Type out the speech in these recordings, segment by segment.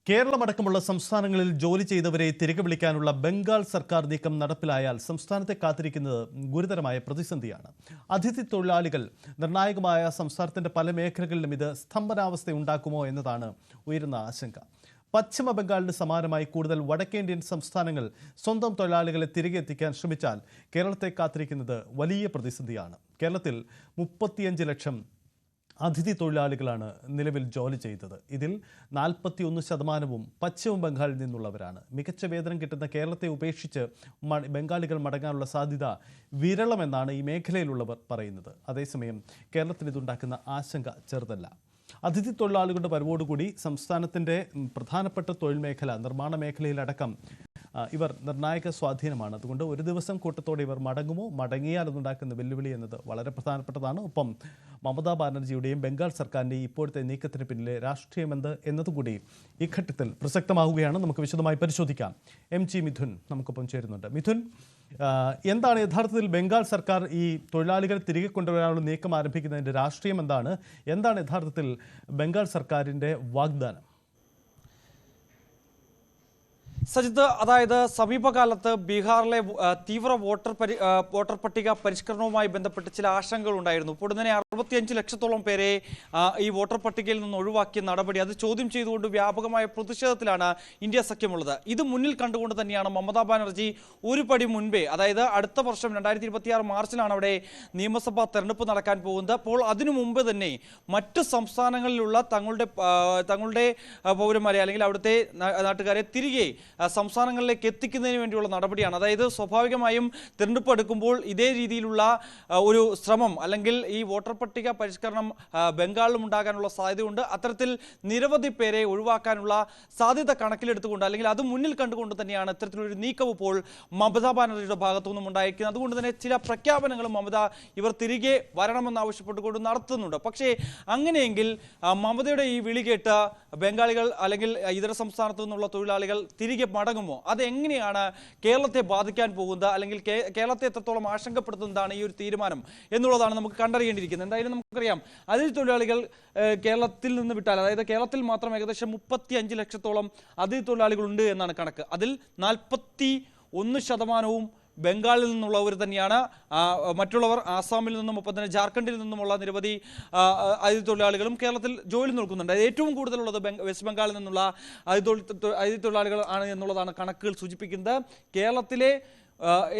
കേരളമടക്കമുള്ള സംസ്ഥാനങ്ങളിൽ ജോലി ചെയ്തവരെ തിരികെ വിളിക്കാനുള്ള ബംഗാൾ സർക്കാർ നീക്കം നടപ്പിലായാൽ സംസ്ഥാനത്തെ കാത്തിരിക്കുന്നത് ഗുരുതരമായ പ്രതിസന്ധിയാണ്. അതിഥി തൊഴിലാളികൾ നിർണായകമായ സംസ്ഥാനത്തിന്റെ പല മേഖലകളിലും ഇത് സ്തംഭനാവസ്ഥയുണ്ടാക്കുമോ എന്നതാണ് ഉയരുന്ന ആശങ്ക. പശ്ചിമ ബംഗാളിന് സമാനമായി കൂടുതൽ വടക്കേന്ത്യൻ സംസ്ഥാനങ്ങൾ സ്വന്തം തൊഴിലാളികളെ തിരികെ എത്തിക്കാൻ ശ്രമിച്ചാൽ കേരളത്തെ കാത്തിരിക്കുന്നത് വലിയ പ്രതിസന്ധിയാണ്. കേരളത്തിൽ 35 ലക്ഷം അതിഥി തൊഴിലാളികളാണ് നിലവിൽ ജോലി ചെയ്തത്. ഇതിൽ 41% പശ്ചിമ ബംഗാളിൽ നിന്നുള്ളവരാണ്. മികച്ച വേതനം കിട്ടുന്ന കേരളത്തെ ഉപേക്ഷിച്ച് ബംഗാളികൾ മടങ്ങാനുള്ള സാധ്യത വിരളമെന്നാണ് ഈ മേഖലയിലുള്ളവർ പറയുന്നത്. അതേസമയം കേരളത്തിന് ഇതുണ്ടാക്കുന്ന ആശങ്ക ചെറുതല്ല. അതിഥി തൊഴിലാളികളുടെ വരവോടുകൂടി സംസ്ഥാനത്തിൻ്റെ പ്രധാനപ്പെട്ട തൊഴിൽ മേഖല, നിർമ്മാണ മേഖലയിലടക്കം ഇവർ നിർണായക സ്വാധീനമാണ്. അതുകൊണ്ട് ഒരു ദിവസം കൂട്ടത്തോടെ ഇവർ മടങ്ങുമോ, മടങ്ങിയാൽ അതുണ്ടാക്കുന്ന വെല്ലുവിളി എന്നത് വളരെ പ്രധാനപ്പെട്ടതാണ്. ഒപ്പം മമതാ ബാനർജിയുടെയും ബംഗാൾ സർക്കാരിൻ്റെയും ഇപ്പോഴത്തെ നീക്കത്തിന് പിന്നിലെ രാഷ്ട്രീയമെന്ത് എന്നതുകൂടി ഈ ഘട്ടത്തിൽ പ്രസക്തമാവുകയാണ്. നമുക്ക് വിശദമായി പരിശോധിക്കാം. MG മിഥുൻ നമുക്കൊപ്പം ചേരുന്നുണ്ട്. മിഥുൻ, എന്താണ് യഥാർത്ഥത്തിൽ ബംഗാൾ സർക്കാർ ഈ തൊഴിലാളികൾ തിരികെ കൊണ്ടുവരാനുള്ള നീക്കം ആരംഭിക്കുന്നതിൻ്റെ രാഷ്ട്രീയം എന്താണ്? എന്താണ് യഥാർത്ഥത്തിൽ ബംഗാൾ സർക്കാരിൻ്റെ വാഗ്ദാനം? സജിത്ത്, അതായത് സമീപകാലത്ത് ബീഹാറിലെ തീവ്ര വോട്ടർ പട്ടിക പരിഷ്കരണവുമായി ബന്ധപ്പെട്ട് ചില ആശങ്കകൾ ഉണ്ടായിരുന്നു. ഇപ്പോൾ തന്നെ 65 ലക്ഷത്തോളം പേരെ ഈ വോട്ടർ പട്ടികയിൽ നിന്ന് ഒഴിവാക്കിയ നടപടി അത് ചോദ്യം ചെയ്തുകൊണ്ട് വ്യാപകമായ പ്രതിഷേധത്തിലാണ് ഇന്ത്യ സഖ്യമുള്ളത്. ഇത് മുന്നിൽ കണ്ടുകൊണ്ട് തന്നെയാണ് മമതാ ബാനർജി ഒരു പടി മുൻപേ, അതായത് അടുത്ത വർഷം 2026 മാർച്ചിലാണ് അവിടെ നിയമസഭാ തെരഞ്ഞെടുപ്പ് നടക്കാൻ പോകുന്നത്. അപ്പോൾ അതിനു മുമ്പ് തന്നെ മറ്റ് സംസ്ഥാനങ്ങളിലുള്ള തങ്ങളുടെ പൗരന്മാരെ അല്ലെങ്കിൽ അവിടുത്തെ നാട്ടുകാരെ തിരികെ സംസ്ഥാനങ്ങളിലേക്ക് എത്തിക്കുന്നതിന് വേണ്ടിയുള്ള നടപടിയാണ്. അതായത് സ്വാഭാവികമായും തിരഞ്ഞെടുപ്പ് എടുക്കുമ്പോൾ ഇതേ രീതിയിലുള്ള ഒരു ശ്രമം അല്ലെങ്കിൽ ഈ വോട്ടർ പട്ടിക പരിഷ്കരണം ബംഗാളിലും ഉണ്ടാകാനുള്ള സാധ്യതയുണ്ട്. അത്തരത്തിൽ നിരവധി പേരെ ഒഴിവാക്കാനുള്ള സാധ്യത കണക്കിലെടുത്തുകൊണ്ട് അല്ലെങ്കിൽ അത് മുന്നിൽ കണ്ടുകൊണ്ട് തന്നെയാണ് ഇത്തരത്തിലൊരു നീക്കം ഇപ്പോൾ മമതാ ബാനർജിയുടെ ഭാഗത്തു നിന്നും ഉണ്ടായിരിക്കുന്നത്. അതുകൊണ്ട് തന്നെ ചില പ്രഖ്യാപനങ്ങളും ഇവർ തിരികെ വരണമെന്നാവശ്യപ്പെട്ടുകൊണ്ട് നടത്തുന്നുണ്ട്. പക്ഷേ അങ്ങനെയെങ്കിൽ മമതയുടെ ഈ വിളി കേട്ട് ബംഗാളികൾ അല്ലെങ്കിൽ ഇതര സംസ്ഥാനത്തു നിന്നുള്ള തൊഴിലാളികൾ തിരികെ മടങ്ങുമോ? അതെങ്ങനെയാണ് കേരളത്തെ ബാധിക്കാൻ പോകുന്നത് അല്ലെങ്കിൽ കേരളത്തെ എത്രത്തോളം ആശങ്കപ്പെടുത്തുന്നതാണ് ഈ ഒരു തീരുമാനം എന്നുള്ളതാണ് നമുക്ക് കണ്ടറിയേണ്ടിയിരിക്കുന്നത്. എന്തായാലും നമുക്കറിയാം, അതിഥി തൊഴിലാളികൾ കേരളത്തിൽ നിന്ന് വിട്ടാൽ, അതായത് കേരളത്തിൽ മാത്രം ഏകദേശം 35 ലക്ഷത്തോളം അതിഥി തൊഴിലാളികളുണ്ട് എന്നാണ് കണക്ക്. അതിൽ 41% ബംഗാളിൽ നിന്നുള്ളവർ തന്നെയാണ്. മറ്റുള്ളവർ ആസാമിൽ നിന്നും ഒപ്പം തന്നെ ജാർഖണ്ഡിൽ നിന്നുമുള്ള നിരവധി അതിഥി തൊഴിലാളികളും കേരളത്തിൽ ജോലി നോക്കുന്നുണ്ട്. ഏറ്റവും കൂടുതലുള്ളത് വെസ്റ്റ് ബംഗാളിൽ നിന്നുള്ള അതിഥി തൊഴിലാളികൾ ആണ് എന്നുള്ളതാണ് കണക്കുകൾ സൂചിപ്പിക്കുന്നത്. കേരളത്തിലെ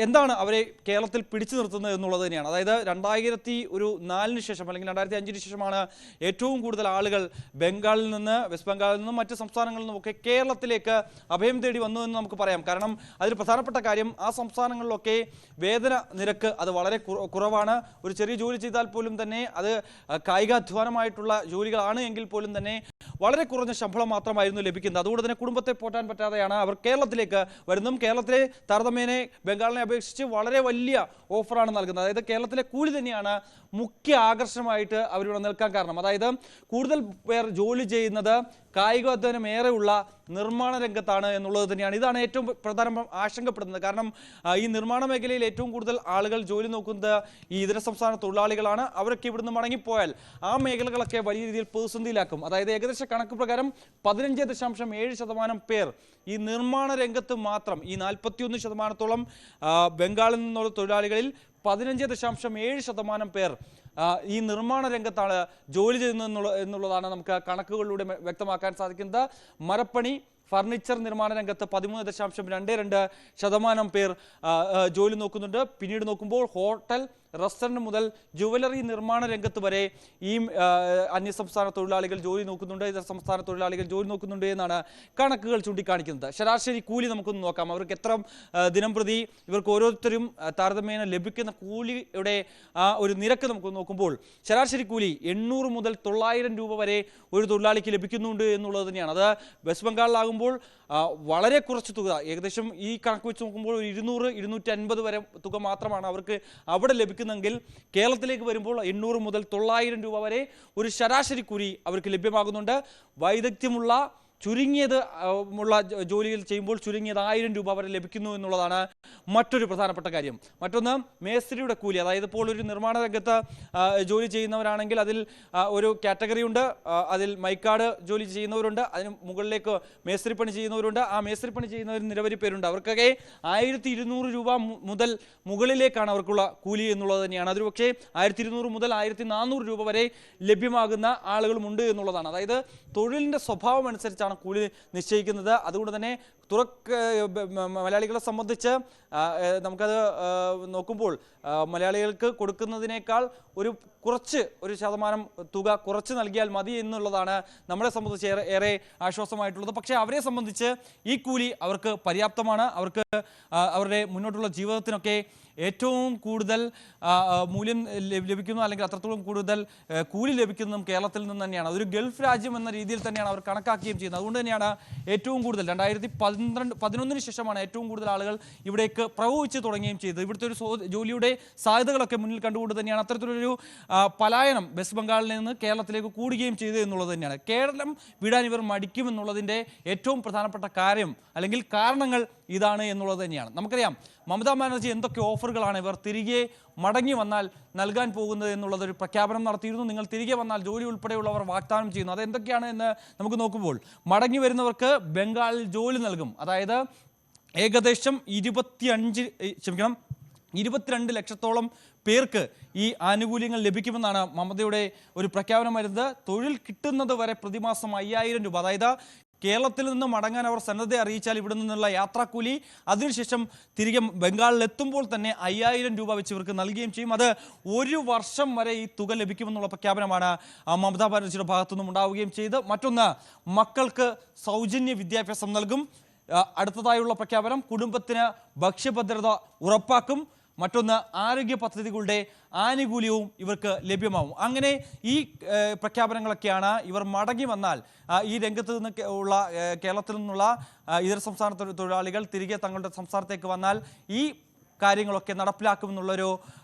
എന്താണ് അവരെ കേരളത്തിൽ പിടിച്ചു നിർത്തുന്നത് എന്നുള്ളത് തന്നെയാണ്. അതായത് 2004 ശേഷം അല്ലെങ്കിൽ 2005 ശേഷമാണ് ഏറ്റവും കൂടുതൽ ആളുകൾ ബംഗാളിൽ നിന്ന്, വെസ്റ്റ് ബംഗാളിൽ നിന്നും മറ്റ് സംസ്ഥാനങ്ങളിൽ നിന്നുമൊക്കെ കേരളത്തിലേക്ക് അഭയം തേടി വന്നു എന്ന് നമുക്ക് പറയാം. കാരണം അതിൽ പ്രധാനപ്പെട്ട കാര്യം, ആ സംസ്ഥാനങ്ങളിലൊക്കെ വേതന നിരക്ക് അത് വളരെ കുറവാണ്. ഒരു ചെറിയ ജോലി ചെയ്താൽ പോലും തന്നെ അത് കായികാധ്വാനമായിട്ടുള്ള ജോലികളാണ് എങ്കിൽ പോലും തന്നെ വളരെ കുറഞ്ഞ ശമ്പളം മാത്രമായിരുന്നു ലഭിക്കുന്നത്. അതുകൊണ്ട് തന്നെ കുടുംബത്തെ പോറ്റാൻ പറ്റാതെയാണ് അവർ കേരളത്തിലേക്ക് വരുന്നതും. കേരളത്തിലെ താരതമ്യേന ബംഗാളിനെ അപേക്ഷിച്ച് വളരെ വലിയ ഓഫറാണ് നൽകുന്നത്. അതായത് കേരളത്തിലെ കൂലി തന്നെയാണ് മുഖ്യ ആകർഷണമായിട്ട് അവരിവിടെ നിൽക്കാൻ കാരണം. അതായത് കൂടുതൽ പേർ ജോലി ചെയ്യുന്നത് കായികാധ്വാനം ഏറെയുള്ള നിർമ്മാണ രംഗത്താണ് എന്നുള്ളത് തന്നെയാണ്. ഇതാണ് ഏറ്റവും പ്രധാന ആശങ്കപ്പെടുന്നത്. കാരണം ഈ നിർമ്മാണ മേഖലയിൽ ഏറ്റവും കൂടുതൽ ആളുകൾ ജോലി നോക്കുന്നത് ഈ ഇതര സംസ്ഥാന തൊഴിലാളികളാണ്. അവരൊക്കെ ഇവിടുന്ന് മടങ്ങിപ്പോയാൽ ആ മേഖലകളൊക്കെ വലിയ രീതിയിൽ പ്രതിസന്ധിയിലാക്കും. അതായത് ഏകദേശ കണക്ക് പ്രകാരം 15.7% പേർ ഈ നിർമ്മാണ രംഗത്ത് മാത്രം, ഈ 41%-ഓളം ബംഗാളിൽ നിന്നുള്ള തൊഴിലാളികളിൽ 15.7% പേർ ഈ നിർമ്മാണ രംഗത്താണ് ജോലി ചെയ്യുന്നത് എന്നുള്ളതാണ് നമുക്ക് കണക്കുകളിലൂടെ വ്യക്തമാക്കാൻ സാധിക്കുന്നത്. മരപ്പണി, ഫർണിച്ചർ നിർമ്മാണ രംഗത്ത് 13.22% പേർ ജോലി നോക്കുന്നുണ്ട്. പിന്നീട് നോക്കുമ്പോൾ ഹോട്ടൽ, റെസ്റ്റോറൻറ്റ് മുതൽ ജുവലറി നിർമ്മാണ രംഗത്ത് വരെ ഈ അന്യസംസ്ഥാന തൊഴിലാളികൾ ജോലി നോക്കുന്നുണ്ട്, ഇതര സംസ്ഥാന തൊഴിലാളികൾ ജോലി നോക്കുന്നുണ്ട് എന്നാണ് കണക്കുകൾ ചൂണ്ടിക്കാണിക്കുന്നത്. ശരാശരി കൂലി നമുക്കൊന്ന് നോക്കാം. അവർക്ക് എത്ര ദിനംപ്രതി ഇവർക്ക് ഓരോരുത്തരും താരതമ്യേന ലഭിക്കുന്ന കൂലിയുടെ ഒരു നിരക്ക് നമുക്ക് നോക്കുമ്പോൾ ശരാശരി കൂലി 800 മുതൽ 900 രൂപ വരെ ഒരു തൊഴിലാളിക്ക് ലഭിക്കുന്നുണ്ട് എന്നുള്ളത് തന്നെയാണ്. അത് വെസ്റ്റ് ബംഗാളിലാകുമ്പോൾ വളരെ കുറച്ച് തുക, ഏകദേശം ഈ കണക്ക് വെച്ച് നോക്കുമ്പോൾ 200-250 വരെ തുക മാത്രമാണ് അവർക്ക് അവിടെ ലഭിക്കുന്നെങ്കിൽ കേരളത്തിലേക്ക് വരുമ്പോൾ 800 മുതൽ 900 രൂപ വരെ ഒരു ശരാശരി കൂലി അവർക്ക് ലഭ്യമാകുന്നുണ്ട്. വൈദഗ്ധ്യമുള്ള ചുരുങ്ങിയത് ഉള്ള ജോലികൾ ചെയ്യുമ്പോൾ ചുരുങ്ങിയത് 1000 രൂപ വരെ ലഭിക്കുന്നു എന്നുള്ളതാണ് മറ്റൊരു പ്രധാനപ്പെട്ട കാര്യം. മറ്റൊന്ന് മേസ്ത്രിയുടെ കൂലി. അതായത് ഇപ്പോൾ ഒരു നിർമ്മാണ രംഗത്ത് ജോലി ചെയ്യുന്നവരാണെങ്കിൽ അതിൽ ഒരു കാറ്റഗറി ഉണ്ട്. അതിൽ മൈക്കാട് ജോലി ചെയ്യുന്നവരുണ്ട്, അതിന് മുകളിലേക്ക് മേസ്ത്രിപ്പണി ചെയ്യുന്നവരുണ്ട്. ആ മേസ്ത്രിപ്പണി ചെയ്യുന്നവർ നിരവധി പേരുണ്ട്. അവർക്കൊക്കെ 1200 രൂപ മുതൽ മുകളിലേക്കാണ് അവർക്കുള്ള കൂലി എന്നുള്ളത് തന്നെയാണ്. അതൊരു പക്ഷേ 1200 മുതൽ 1400 രൂപ വരെ ലഭ്യമാകുന്ന ആളുകളുമുണ്ട് എന്നുള്ളതാണ്. അതായത് തൊഴിലിൻ്റെ സ്വഭാവം അനുസരിച്ചാണ് കൂലി നിശ്ചയിക്കുന്നത്. അതുകൊണ്ട് തന്നെ മലയാളികളെ സംബന്ധിച്ച് നമുക്കത് നോക്കുമ്പോൾ മലയാളികൾക്ക് കൊടുക്കുന്നതിനേക്കാൾ ഒരു ശതമാനം തുക കുറച്ച് നൽകിയാൽ മതി എന്നുള്ളതാണ് നമ്മളെ സംബന്ധിച്ച് ഏറെ ആശ്വാസമായിട്ടുള്ളത്. പക്ഷേ അവരെ സംബന്ധിച്ച് ഈ കൂലി അവർക്ക് പര്യാപ്തമാണ്. അവർക്ക് അവരുടെ മുന്നോട്ടുള്ള ജീവിതത്തിനൊക്കെ ഏറ്റവും കൂടുതൽ മൂല്യം ലഭിക്കുന്നു, അല്ലെങ്കിൽ അത്രത്തോളം കൂടുതൽ കൂലി ലഭിക്കുന്നതും കേരളത്തിൽ നിന്ന് തന്നെയാണ്. അതൊരു ഗൾഫ് രാജ്യം എന്ന രീതിയിൽ തന്നെയാണ് അവർ കണക്കാക്കുകയും ചെയ്യുന്നത്. അതുകൊണ്ട് തന്നെയാണ് ഏറ്റവും കൂടുതൽ 2011 ശേഷമാണ് ഏറ്റവും കൂടുതൽ ആളുകൾ ഇവിടേക്ക് പ്രവഹിച്ച് തുടങ്ങുകയും ചെയ്തത്. ഇവിടുത്തെ ഒരു ജോലിയുടെ സാധ്യതകളൊക്കെ മുന്നിൽ കണ്ടുകൊണ്ട് തന്നെയാണ് അത്തരത്തിലൊരു പലായനം വെസ്റ്റ് ബംഗാളിൽ നിന്ന് കേരളത്തിലേക്ക് കൂടുകയും ചെയ്തു എന്നുള്ളത് തന്നെയാണ്. കേരളം വിടാൻ ഇവർ മടിക്കുമെന്നുള്ളതിൻ്റെ ഏറ്റവും പ്രധാനപ്പെട്ട കാര്യം അല്ലെങ്കിൽ കാരണങ്ങൾ ഇതാണ് എന്നുള്ളത് തന്നെയാണ്. നമുക്കറിയാം മമതാ ബാനർജി എന്തൊക്കെ ഓഫറുകളാണ് ഇവർ തിരികെ മടങ്ങി വന്നാൽ നൽകാൻ പോകുന്നത് എന്നുള്ളതൊരു പ്രഖ്യാപനം നടത്തിയിരുന്നു. നിങ്ങൾ തിരികെ വന്നാൽ ജോലി ഉൾപ്പെടെയുള്ളവർ വാഗ്ദാനം ചെയ്യുന്നു. അതെന്തൊക്കെയാണ് എന്ന് നമുക്ക് നോക്കുമ്പോൾ മടങ്ങി വരുന്നവർക്ക് ബംഗാളിൽ ജോലി നൽകും. അതായത് ഏകദേശം 22 ലക്ഷത്തോളം പേർക്ക് ഈ ആനുകൂല്യങ്ങൾ ലഭിക്കുമെന്നാണ് മമതയുടെ ഒരു പ്രഖ്യാപനം വരുന്നത്. തൊഴിൽ കിട്ടുന്നത് വരെ പ്രതിമാസം 5000 രൂപ. അതായത് കേരളത്തിൽ നിന്ന് മടങ്ങാൻ അവർ സന്നദ്ധ അറിയിച്ചാൽ ഇവിടെ നിന്നുള്ള യാത്രാക്കൂലി, അതിനുശേഷം തിരികെ ബംഗാളിലെത്തുമ്പോൾ തന്നെ 5000 രൂപ വെച്ച് ഇവർക്ക് നൽകുകയും ചെയ്യും. അത് 1 വർഷം വരെ ഈ തുക ലഭിക്കുമെന്നുള്ള പ്രഖ്യാപനമാണ് മമതാ ബാനർജിയുടെ ഭാഗത്തുനിന്നും ഉണ്ടാവുകയും ചെയ്ത്. മറ്റൊന്ന്, മക്കൾക്ക് സൗജന്യ വിദ്യാഭ്യാസം നൽകും. അടുത്തതായുള്ള പ്രഖ്യാപനം, കുടുംബത്തിന് ഭക്ഷ്യഭദ്രത ഉറപ്പാക്കും. മറ്റൊന്ന്, ആരോഗ്യ പദ്ധതികളുടെ ആനുകൂല്യവും ഇവർക്ക് ലഭ്യമാവും. അങ്ങനെ ഈ പ്രഖ്യാപനങ്ങളൊക്കെയാണ് ഇവർ മടങ്ങി വന്നാൽ ഈ രംഗത്ത് നിന്ന് ഉള്ള കേരളത്തിൽ നിന്നുള്ള ഇതര സംസ്ഥാന തൊഴിലാളികൾ തിരികെ തങ്ങളുടെ സംസ്ഥാനത്തേക്ക് വന്നാൽ ഈ കാര്യങ്ങളൊക്കെ നടപ്പിലാക്കുമെന്നുള്ളൊരു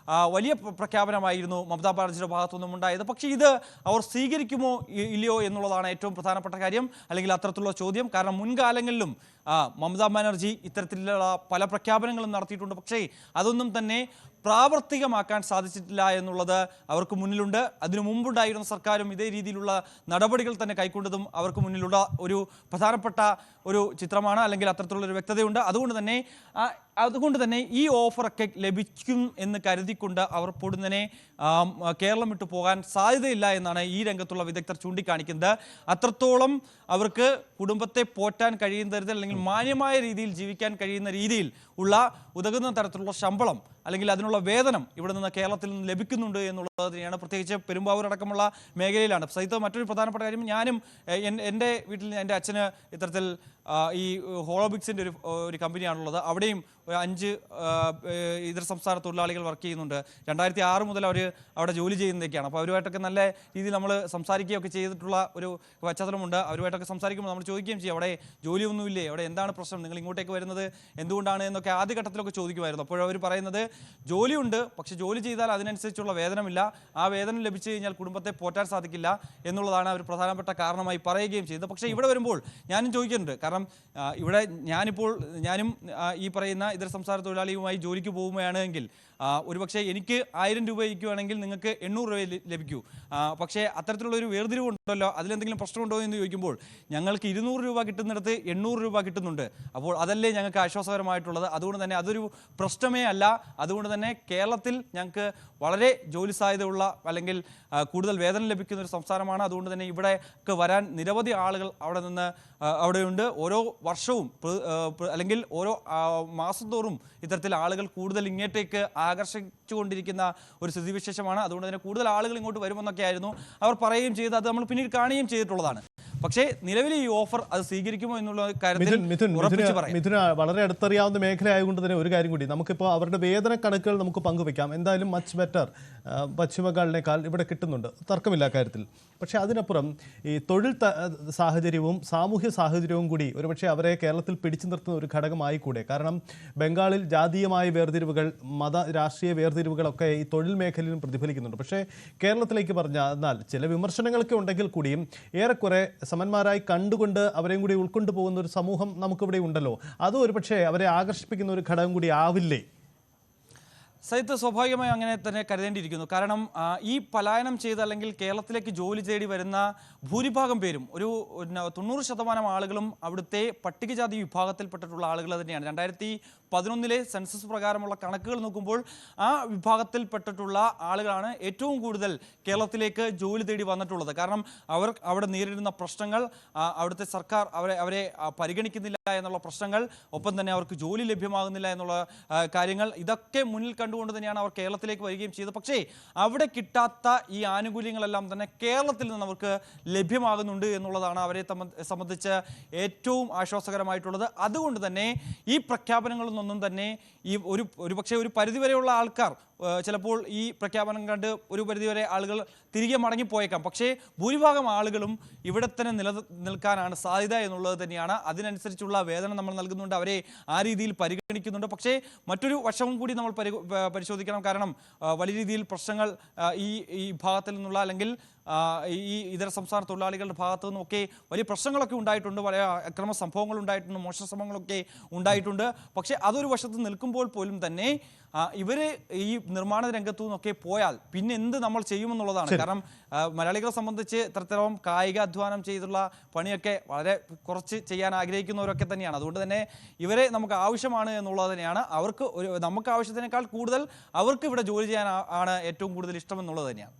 വലിയ പ്രഖ്യാപനമായിരുന്നു മമതാ ബാനർജിയുടെ ഭാഗത്തുനിന്നും ഉണ്ടായത്. പക്ഷേ ഇത് അവർ സ്വീകരിക്കുമോ ഇല്ലയോ എന്നുള്ളതാണ് ഏറ്റവും പ്രധാനപ്പെട്ട കാര്യം, അല്ലെങ്കിൽ അത്തരത്തിലുള്ള ചോദ്യം. കാരണം മുൻകാലങ്ങളിലും മമതാ ബാനർജി ഇത്തരത്തിലുള്ള പല പ്രഖ്യാപനങ്ങളും നടത്തിയിട്ടുണ്ട്. പക്ഷേ അതൊന്നും തന്നെ പ്രാവർത്തികമാക്കാൻ സാധിച്ചിട്ടില്ല എന്നുള്ളത് അവർക്ക് മുന്നിലുണ്ട്. അതിനു മുമ്പുണ്ടായിരുന്ന സർക്കാരും ഇതേ രീതിയിലുള്ള നടപടികൾ തന്നെ കൈക്കൊണ്ടതും അവർക്ക് മുന്നിലുള്ള ഒരു പ്രധാനപ്പെട്ട ഒരു ചിത്രമാണ്, അല്ലെങ്കിൽ അത്തരത്തിലുള്ളൊരു വ്യക്തതയുണ്ട്. അതുകൊണ്ട് തന്നെ ഈ ഓഫറൊക്കെ ലഭിക്കും എന്ന് കരുതിക്കൊണ്ട് അവർ പൊടുന്നനെ കേരളം വിട്ടു പോകാൻ സാധ്യതയില്ല എന്നാണ് ഈ രംഗത്തുള്ള വിദഗ്ധർ ചൂണ്ടിക്കാണിക്കുന്നത്. അത്രത്തോളം അവർക്ക് കുടുംബത്തെ പോറ്റാൻ കഴിയുന്ന തരത്തിൽ, അല്ലെങ്കിൽ മാന്യമായ രീതിയിൽ ജീവിക്കാൻ കഴിയുന്ന രീതിയിൽ ഉള്ള ഉതകുന്ന തരത്തിലുള്ള ശമ്പളം അല്ലെങ്കിൽ അതിനുള്ള വേതനം ഇവിടെ നിന്ന് കേരളത്തിൽ നിന്ന് ലഭിക്കുന്നുണ്ട് എന്നുള്ളത് തന്നെയാണ്. പ്രത്യേകിച്ച് പെരുമ്പാവൂർ അടക്കമുള്ള മേഖലയിലാണ്. സഹിത മറ്റൊരു പ്രധാനപ്പെട്ട കാര്യം, ഞാനും എൻ്റെ വീട്ടിൽ എൻ്റെ അച്ഛന് ഇത്തരത്തിൽ ഈ ഹോളോബിക്സിൻ്റെ ഒരു കമ്പനിയാണുള്ളത്. അവിടെയും 5 ഇതര സംസ്ഥാന തൊഴിലാളികൾ വർക്ക് ചെയ്യുന്നുണ്ട്. 2006 മുതൽ അവർ അവിടെ ജോലി ചെയ്യുന്നതൊക്കെയാണ്. അപ്പോൾ അവരുമായിട്ടൊക്കെ നല്ല രീതിയിൽ നമ്മൾ സംസാരിക്കുകയൊക്കെ ചെയ്തിട്ടുള്ള ഒരു പശ്ചാത്തലമുണ്ട്. അവരുമായിട്ടൊക്കെ സംസാരിക്കുമ്പോൾ നമ്മൾ ചോദിക്കുകയും ചെയ്യും, അവിടെ ജോലിയൊന്നുമില്ലേ, അവിടെ എന്താണ് പ്രശ്നം, നിങ്ങൾ ഇങ്ങോട്ടേക്ക് വരുന്നത് എന്തുകൊണ്ടാണ് എന്നൊക്കെ ആദ്യഘട്ടത്തിലൊക്കെ ചോദിക്കുമായിരുന്നു. അപ്പോൾ അവർ പറയുന്നത് ജോലിയുണ്ട്, പക്ഷേ ജോലി ചെയ്താൽ അതിനനുസരിച്ചുള്ള വേതനമില്ല, ആ വേതനം ലഭിച്ചു കഴിഞ്ഞാൽ കുടുംബത്തെ പോറ്റാൻ സാധിക്കില്ല എന്നുള്ളതാണ് അവർ പ്രധാനപ്പെട്ട കാരണമായി പറയുകയും ചെയ്തത്. പക്ഷേ ഇവിടെ വരുമ്പോൾ ഞാനും ചോദിക്കുന്നുണ്ട്, കാരണം ഇവിടെ ഞാനും ഈ പറയുന്ന ഇതര സംസ്ഥാന തൊഴിലാളിയുമായി ജോലിക്ക് പോകുകയാണെങ്കിൽ ഒരുപക്ഷെ എനിക്ക് 1000 രൂപ ഇരിക്കുകയാണെങ്കിൽ നിങ്ങൾക്ക് 800 രൂപ ലഭിക്കൂ. പക്ഷേ അത്തരത്തിലുള്ളൊരു വേർതിരിവുണ്ടല്ലോ, അതിലെന്തെങ്കിലും പ്രശ്നമുണ്ടോ എന്ന് ചോദിക്കുമ്പോൾ ഞങ്ങൾക്ക് 200 രൂപ കിട്ടുന്നിടത്ത് 800 രൂപ കിട്ടുന്നുണ്ട്. അപ്പോൾ അതല്ലേ ഞങ്ങൾക്ക് ആശ്വാസകരമായിട്ടുള്ളത്. അതുകൊണ്ട് തന്നെ അതൊരു പ്രശ്നമേ അല്ല. അതുകൊണ്ട് തന്നെ കേരളത്തിൽ ഞങ്ങൾക്ക് വളരെ ജോലി സാധ്യതയുള്ള അല്ലെങ്കിൽ കൂടുതൽ വേതനം ലഭിക്കുന്ന ഒരു സംസ്ഥാനമാണ്. അതുകൊണ്ട് തന്നെ ഇവിടേക്ക് വരാൻ നിരവധി ആളുകൾ അവിടെയുണ്ട്. ഓരോ വർഷവും അല്ലെങ്കിൽ ഓരോ മാസം തോറും ഇത്തരത്തിൽ ആളുകൾ കൂടുതൽ ഇങ്ങോട്ടേക്ക് ആകർഷിച്ചുകൊണ്ടിരിക്കുന്ന ഒരു സ്ഥിതിവിശേഷമാണ്. അതുകൊണ്ട് തന്നെ കൂടുതൽ ആളുകൾ ഇങ്ങോട്ട് വരുമെന്നൊക്കെ ആയിരുന്നു അവർ പറയുകയും ചെയ്ത്, അത് നമ്മൾ പിന്നീട് കാണുകയും ചെയ്തിട്ടുള്ളതാണ്. പക്ഷേ നിലവിലെ ഈ ഓഫർ അത് സ്വീകരിക്കുമോ എന്നുള്ള കാര്യത്തിൽ മിഥുന വളരെ അടുത്തറിയാവുന്ന മേഖല ആയതുകൊണ്ട് തന്നെ ഒരു കാര്യം കൂടി, നമുക്കിപ്പോൾ അവരുടെ വേതന കണക്കുകൾ നമുക്ക് പങ്കുവെക്കാം. എന്തായാലും മച്ച് ബെറ്റർ പശ്ചിമ ബംഗാളിനേക്കാൾ ഇവിടെ കിട്ടുന്നുണ്ട്, തർക്കമില്ല കാര്യത്തിൽ. പക്ഷേ അതിനപ്പുറം ഈ തൊഴിൽ സാഹചര്യവും സാമൂഹ്യ സാഹചര്യവും കൂടി ഒരുപക്ഷെ അവരെ കേരളത്തിൽ പിടിച്ചു നിർത്തുന്ന ഒരു ഘടകമായി കൂടെ. കാരണം ബംഗാളിൽ ജാതീയമായ വേർതിരിവുകൾ, രാഷ്ട്രീയ വേർതിരിവുകളൊക്കെ ഈ തൊഴിൽ മേഖലയിലും പ്രതിഫലിക്കുന്നുണ്ട്. പക്ഷേ കേരളത്തിലേക്ക് പറഞ്ഞാൽ ചില വിമർശനങ്ങളൊക്കെ ഉണ്ടെങ്കിൽ കൂടിയും ഏറെക്കുറെ സമന്മാരായി കണ്ടുകൊണ്ട് അവരെയും കൂടി ഉൾക്കൊണ്ടു പോകുന്ന ഒരു സമൂഹം നമുക്കിവിടെ ഉണ്ടല്ലോ. അതും ഒരുപക്ഷെ അവരെ ആകർഷിപ്പിക്കുന്ന ഒരു ഘടകം കൂടി ആവില്ലേ? സൈത്ത് സ്വാഭാവികമായി അങ്ങനെ തന്നെ കരുതേണ്ടിയിരിക്കുന്നു. കാരണം ഈ പലായനം ചെയ്ത് അല്ലെങ്കിൽ കേരളത്തിലേക്ക് ജോലി തേടി വരുന്ന ഭൂരിഭാഗം പേരും ഒരു 90% ആളുകളും അവിടുത്തെ പട്ടികജാതി വിഭാഗത്തിൽപ്പെട്ടിട്ടുള്ള ആളുകൾ തന്നെയാണ്. 2011 സെൻസസ് പ്രകാരമുള്ള കണക്കുകൾ നോക്കുമ്പോൾ ആ വിഭാഗത്തിൽപ്പെട്ടിട്ടുള്ള ആളുകളാണ് ഏറ്റവും കൂടുതൽ കേരളത്തിലേക്ക് ജോലി തേടി വന്നിട്ടുള്ളത്. കാരണം അവർ അവിടെ നേരിടുന്ന പ്രശ്നങ്ങൾ, അവിടുത്തെ സർക്കാർ അവരെ പരിഗണിക്കുന്നില്ല എന്നുള്ള പ്രശ്നങ്ങൾ, ഒപ്പം തന്നെ അവർക്ക് ജോലി ലഭ്യമാകുന്നില്ല എന്നുള്ള കാര്യങ്ങൾ, ഇതൊക്കെ മുന്നിൽ കണ്ടുകൊണ്ട് തന്നെയാണ് അവർ കേരളത്തിലേക്ക് വരികയും ചെയ്തത്. പക്ഷേ അവിടെ കിട്ടാത്ത ഈ ആനുകൂല്യങ്ങളെല്ലാം തന്നെ കേരളത്തിൽ നിന്ന് അവർക്ക് ലഭ്യമാകുന്നുണ്ട് എന്നുള്ളതാണ് അവരെ സംബന്ധിച്ച് ഏറ്റവും ആശ്വാസകരമായിട്ടുള്ളത്. അതുകൊണ്ട് തന്നെ ഈ പ്രഖ്യാപനങ്ങളിൽ നിന്നൊന്നും തന്നെ ഈ ഒരുപക്ഷെ ഒരു പരിധിവരെയുള്ള ആൾക്കാർ ചിലപ്പോൾ ഈ പ്രഖ്യാപനം കണ്ട് ഒരു പരിധിവരെ ആളുകൾ തിരികെ മടങ്ങിപ്പോയേക്കാം. പക്ഷേ ഭൂരിഭാഗം ആളുകളും ഇവിടെ തന്നെ നിൽക്കാനാണ് സാധ്യത എന്നുള്ളത് തന്നെയാണ്. അതിനനുസരിച്ചുള്ള വേതനം നമ്മൾ നൽകുന്നുണ്ട്, അവരെ ആ രീതിയിൽ പരിഗണിക്കുന്നുണ്ട്. പക്ഷേ മറ്റൊരു വശവും കൂടി നമ്മൾ പരിശോധിക്കണം. കാരണം വലിയ രീതിയിൽ പ്രശ്നങ്ങൾ ഈ ഭാഗത്തിൽ നിന്നുള്ള അല്ലെങ്കിൽ ഈ ഇതര സംസ്ഥാന തൊഴിലാളികളുടെ ഭാഗത്തു നിന്നൊക്കെ വലിയ പ്രശ്നങ്ങളൊക്കെ ഉണ്ടായിട്ടുണ്ട്, വലിയ അക്രമ സംഭവങ്ങൾ ഉണ്ടായിട്ടുണ്ട്, മോഷണ ശ്രമങ്ങളൊക്കെ ഉണ്ടായിട്ടുണ്ട്. പക്ഷേ അതൊരു വശത്ത് നിൽക്കുമ്പോൾ പോലും തന്നെ ഇവർ ഈ നിർമ്മാണ രംഗത്തു നിന്നൊക്കെ പോയാൽ പിന്നെ എന്ത് നമ്മൾ ചെയ്യുമെന്നുള്ളതാണ്. കാരണം മലയാളികളെ സംബന്ധിച്ച് ഇത്തരത്തിലും കായിക അധ്വാനം ചെയ്തുള്ള പണിയൊക്കെ വളരെ കുറച്ച് ചെയ്യാൻ ആഗ്രഹിക്കുന്നവരൊക്കെ തന്നെയാണ്. അതുകൊണ്ട് തന്നെ ഇവരെ നമുക്ക് ആവശ്യമാണ് എന്നുള്ളത് തന്നെയാണ്. അവർക്ക് നമുക്ക് ആവശ്യത്തിനേക്കാൾ കൂടുതൽ അവർക്ക് ഇവിടെ ജോലി ചെയ്യാൻ ആണ് ഏറ്റവും കൂടുതൽ ഇഷ്ടമെന്നുള്ളത് തന്നെയാണ്.